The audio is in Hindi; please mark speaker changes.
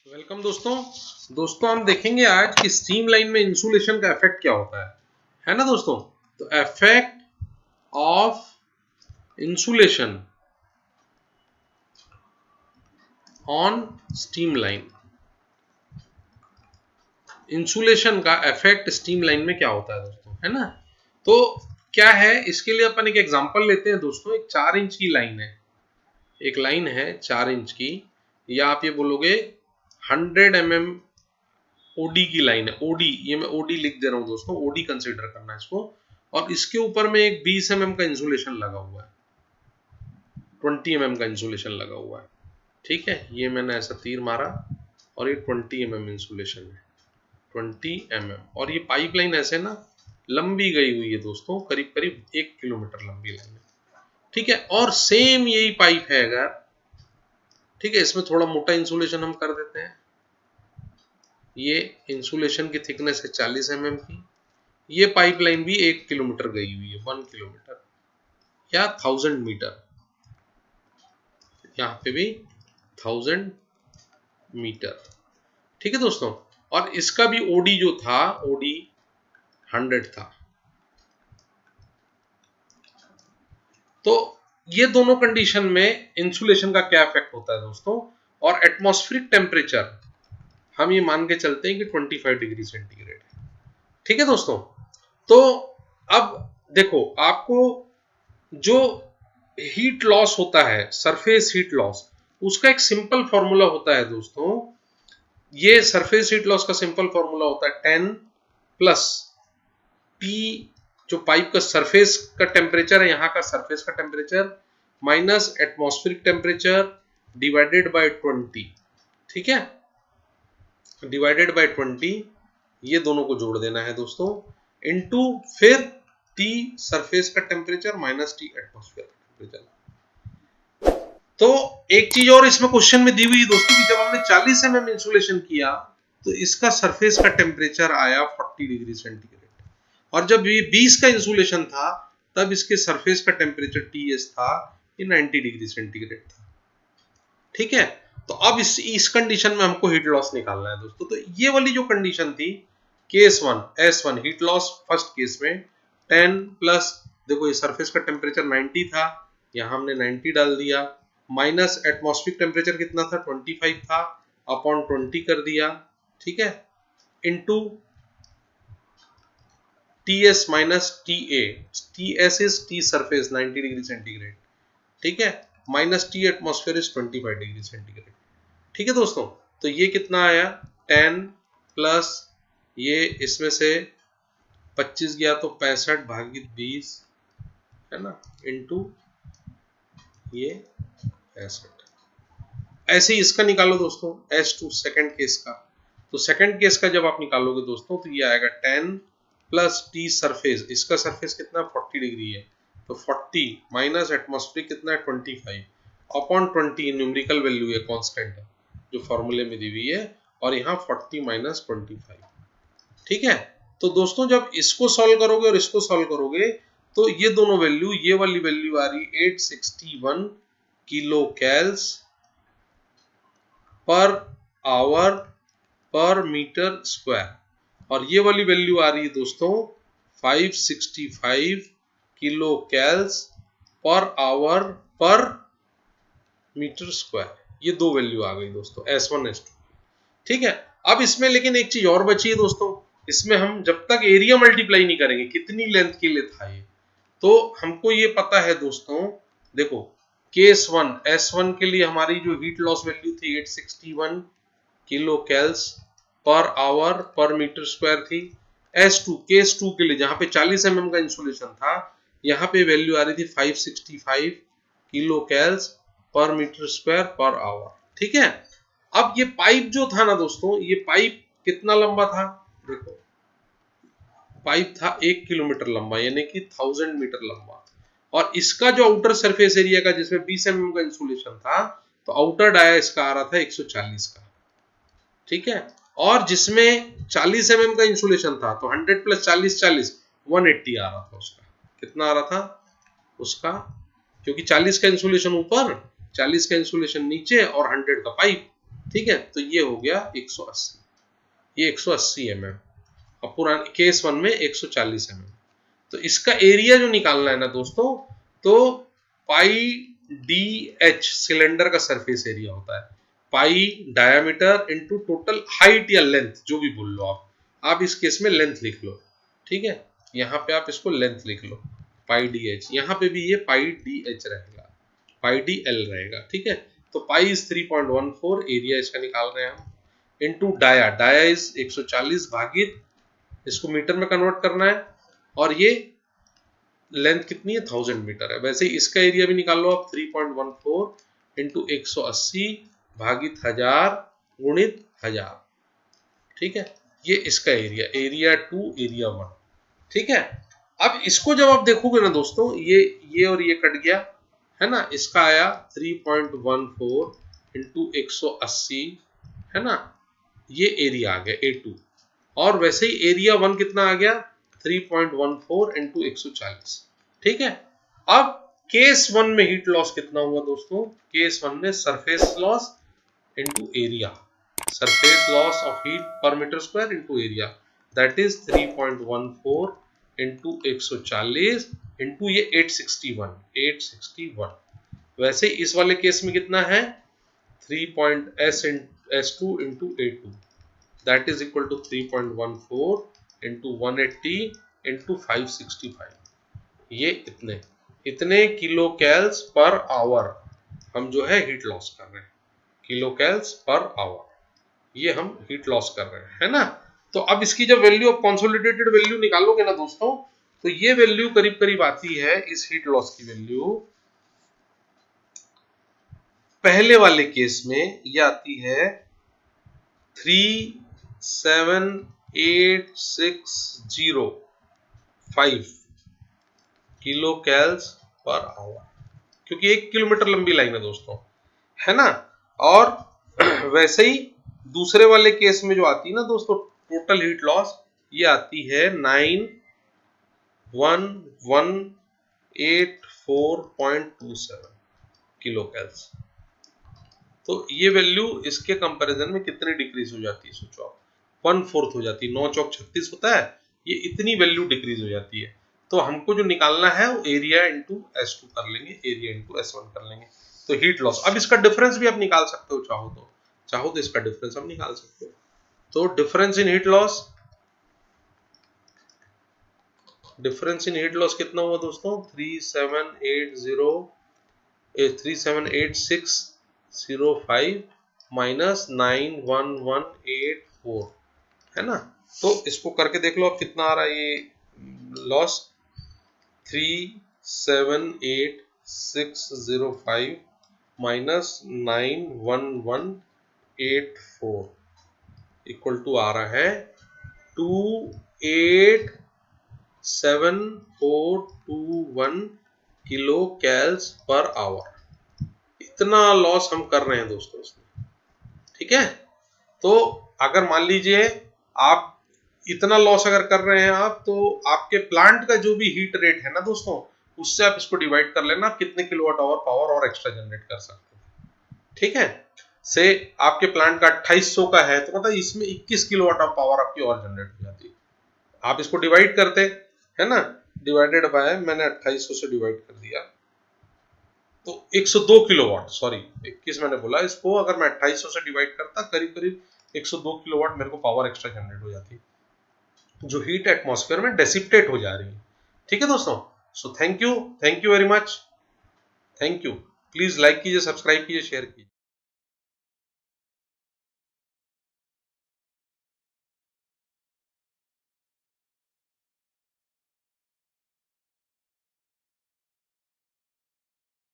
Speaker 1: वेलकम दोस्तों। हम देखेंगे आज कि स्ट्रीम लाइन में इंसुलेशन का इफेक्ट क्या होता है ना दोस्तों। तो effect of insulation on stream line. Insulation का इफेक्ट स्ट्रीम लाइन में क्या होता है दोस्तों, है ना। तो क्या है, इसके लिए अपन एक एग्जांपल लेते हैं दोस्तों। एक 4 इंच की लाइन है, एक लाइन है 4 इंच की, या आप ये बोलोगे 100 mm ओडी की लाइन है। ओडी, ये मैं ओडी लिख दे रहा हूं दोस्तों, ओडी कंसीडर करना है इसको। और इसके ऊपर में एक 20 mm का इंसुलेशन लगा हुआ है, 20 mm का इंसुलेशन लगा हुआ है। ठीक है, ये मैंने ऐसा तीर मारा और ये 20 mm इंसुलेशन है, 20 mm। और ये पाइपलाइन ऐसे ना लंबी गई हुई है दोस्तों, करीब करीब 1 किलोमीटर लंबी लाइन है। ठीक है, और सेम यही पाइप है अगर, ठीक है, इसमें थोड़ा मोटा इंसुलेशन हम कर देते हैं। ये इंसुलेशन की थिकनेस है 40 mm की। ये पाइपलाइन भी 1 किलोमीटर गई हुई है, 1 किलोमीटर या 1000 मीटर, यहाँ पे भी 1000 मीटर। ठीक है दोस्तों, और इसका भी ओडी जो था, ओडी 100 था। तो ये दोनों कंडीशन में इंसुलेशन का क्या इफेक्ट होता है दोस्तों। और एटमॉस्फेरिक टेम्परेचर हम ये मान के चलते हैं कि 25 डिग्री सेंटीग्रेड है। ठीक है दोस्तों, तो अब देखो, आपको जो हीट लॉस होता है, सरफेस हीट लॉस, उसका एक सिंपल फॉर्मूला होता है दोस्तों। ये सरफेस हीट लॉस का सिंपल फॉर्मूला होता है 10 प्लस टी, जो पाइप का सरफेस का टेम्परेचर है, यहां का सरफेस का temperature, minus atmospheric temperature divided by 20। ठीक है, डिवाइडेड बाय 20, ये दोनों को जोड़ देना है दोस्तों, इनटू फिर टी सरफेस का टेम्परेचर माइनस टी एटमॉस्फेयर का टेम्परेचर। तो एक चीज और इसमें क्वेश्चन में दी हुई है दोस्तों कि जब हमने 40 mm इंसुलेशन किया तो इसका सरफेस का टेम्परेचर आया 40 डिग्री सेंटीग्रेड, और जब ये 20 का इंसुलेशन था तब इसके सरफेस का टेम्परेचर टीएस था, ये 90 डिग्री सेंटीग्रेड था। ठीक है, तो अब इस कंडीशन में हमको हीट लॉस निकालना है दोस्तों। तो ये वाली जो कंडीशन थी, case 1 S1 heat loss first case में 10 प्लस, देखो ये सरफेस का टेम्परेचर 90 था, यहां हमने 90 डाल दिया, माइनस एटमॉस्फेरिक टेम्परेचर कितना था, 25 था, अपॉन 20 कर दिया। ठीक है, into TS minus TA, TS is T surface 90 degree centigrade, ठीक है, minus T atmosphere is 25 degree centigrade. ठीक है दोस्तों, तो ये कितना आया, 10 प्लस ये इसमें से 25 गया तो 65 भागित 20, है ना, इनटू ये 65। ऐसे ही इसका निकालो दोस्तों, S2 सेकंड केस का। तो सेकंड केस का जब आप निकालोगे दोस्तों तो ये आएगा 10 प्लस टी सरफेस, इसका सरफेस कितना 40 डिग्री है, तो 40 माइनस एटमॉस्फेरिक कितना है 25 अपॉन 20, न्यूमेरिकल वैल्यू है, कांस्टेंट है जो फॉर्मूले में दी हुई है, और यहाँ 40 माइनस 25। ठीक है, तो दोस्तों जब इसको सॉल्व करोगे और इसको सॉल्व करोगे तो ये दोनों वैल्यू, ये वाली वैल्यू आ रही 861 किलो कैल्स पर आवर पर मीटर स्क्वायर, और ये वाली वैल्यू आ रही है दोस्तों 565 किलो कैल्स पर आवर पर मीटर स्क्वायर। ये दो वैल्यू आ गई दोस्तों, S1 S2। ठीक है, अब इसमें लेकिन एक चीज और बची है दोस्तों, इसमें हम जब तक एरिया मल्टीप्लाई नहीं करेंगे कितनी लेंथ के लिए था ये, तो हमको ये पता है दोस्तों, देखो केस 1 S1 के लिए हमारी जो हीट लॉस वैल्यू थी 861 किलो कैल्स पर आवर पर मीटर स्क्वायर थी। S2 केस 2 के लिए जहां पे 40 mm का इंसुलेशन था, यहाँ पे वैल्यू आ रही थी 565 किलो कैल्स पर मीटर स्क्वायर पर आवर। ठीक है, अब ये पाइप जो था ना दोस्तों, ये पाइप कितना लंबा था, देखो पाइप था 1 किलोमीटर लंबा, यानी कि 1000 मीटर लंबा, और इसका जो आउटर सरफेस एरिया का जिसमें 20 mm का इंसुलेशन था, तो आउटर डाया इसका आ रहा था 140 का। ठीक है, और जिसमें 40 mm का इंसुलेशन था, तो 100 प्लस 40 40 180 आ रहा था उसका। कितना आ रहा था उसका, क्योंकि 40 का इंसुलेशन ऊपर, 40 का इंसुलेशन नीचे और 100 का पाइप, ठीक है, तो ये हो गया 180, ये 180 mm, और पुराने केस 1 में 140 mm। तो इसका एरिया जो निकालना है ना दोस्तों, तो पाई डी एच सिलेंडर का सरफेस एरिया होता है, पाई डायामीटर इनटू टोटल हाइट या लेंथ, जो भी बोल लो आप इस केस में लेंथ लिख लो, ठीक है, यहाँ पे आप इसको लेंथ लिख लो, पाई डी एच, यहाँ पे भी ये पाई डी एच रहेगा, पाई डी एल रहेगा, ठीक है। तो पाई इज 3.14, एरिया इसका निकाल रहे हैं हम, इनटू डाया, डाया इज 140 भागित, इसको मीटर में कन्वर्ट करना है, और ये लेंथ कितनी है 1000 मीटर है। वैसे ही इसका एरिया भी निकाल लो आप, 3.14 इंटू 180 भागित 1000 गुणित 1000, ठीक है, ये इसका एरिया, एरिया 2 एरिया 1, ठीक है। अब इसको जब आप देखोगे ना दोस्तों, ये और ये कट गया है ना, इसका आया 3.14 इंटू 180 है ना, ये एरिया आ गया A2, और वैसे ही एरिया 1 कितना आ गया 3.14 इंटू 140, ठीक है। अब केस 1 में हीट लॉस कितना हुआ दोस्तों, केस 1 में surface loss into area, surface loss of heat पर metre square into area, that is 3.14 into 140 into ये 861। वैसे इस वाले केस में कितना है 3.S2 into A2, that is equal to 3.14 into 180 into 565, ये इतने किलो कैल्स पर आवर हम जो है हीट लॉस कर रहे हैं, किलो कैल्स पर आवर, ये हम हीट लॉस कर रहे हैं, है ना। तो अब इसकी जब वैल्यू ऑफ कंसोलिडेटेड वैल्यू निकालोगे ना दोस्तों, तो ये वैल्यू करीब करीब आती है, इस हीट लॉस की वैल्यू पहले वाले केस में ये आती है 37865 किलो कैल्स पर आवर, क्योंकि 1 किलोमीटर लंबी लाइन है दोस्तों, है ना। और वैसे ही दूसरे वाले केस में जो आती है ना दोस्तों टोटल हीट लॉस, ये आती है 91184.27 किलो कैल्स। तो ये वैल्यू इसके कंपैरिजन में कितनी डिक्रीज हो जाती है, सोचो आप, 1/4 हो जाती है, 9 चौक 36 होता है, ये इतनी वैल्यू डिक्रीज हो जाती है। तो हमको जो निकालना है वो एरिया इंटू S2 कर लेंगे, एरिया इंटू S1 कर लेंगे, तो हीट लॉस। अब इसका डिफरेंस भी आप निकाल सकते हो, चाहो तो इसका डिफरेंस आप निकाल सकते हो। तो डिफरेंस इन हीट लॉस कितना हुआ दोस्तों, 378605 माइनस 91184, है ना। तो इसको करके देख लो आप कितना आ रहा है ये लॉस, 378605 माइनस 91184 इक्वल टू आ रहा है 2874421 किलो कैल्स पर आवर। इतना लॉस हम कर रहे हैं दोस्तों इसमें, ठीक है। तो अगर मान लीजिए आप इतना लॉस अगर कर रहे हैं आप, तो आपके प्लांट का जो भी हीट रेट है ना दोस्तों, उससे आप इसको डिवाइड कर लेना, कितने किलोवाट आवर पावर और एक्स्ट्रा जनरेट कर सकते हैं, ठीक है। से आपके प्लांट का 2800 का है, तो मतलब इसमें 21 किलोवाट ऑफ पावर आपकी और जनरेट हो जाती है। आप इसको डिवाइड करते है ना, डिवाइडेड बाय, मैंने 2800 से डिवाइड कर दिया, तो 102 किलोवाट, सॉरी 21 मैंने बोला, इसको अगर मैं 2800 से डिवाइड करता, करीब करीब 102 किलोवाट मेरे को पावर एक्स्ट्रा जनरेट हो जाती, जो हीट एटमॉस्फेयर में डेसिपेट हो जा रही है, ठीक है दोस्तों। So thank you very much, thank you. Please like कीजिए, सब्सक्राइब कीजिए, शेयर कीजिए।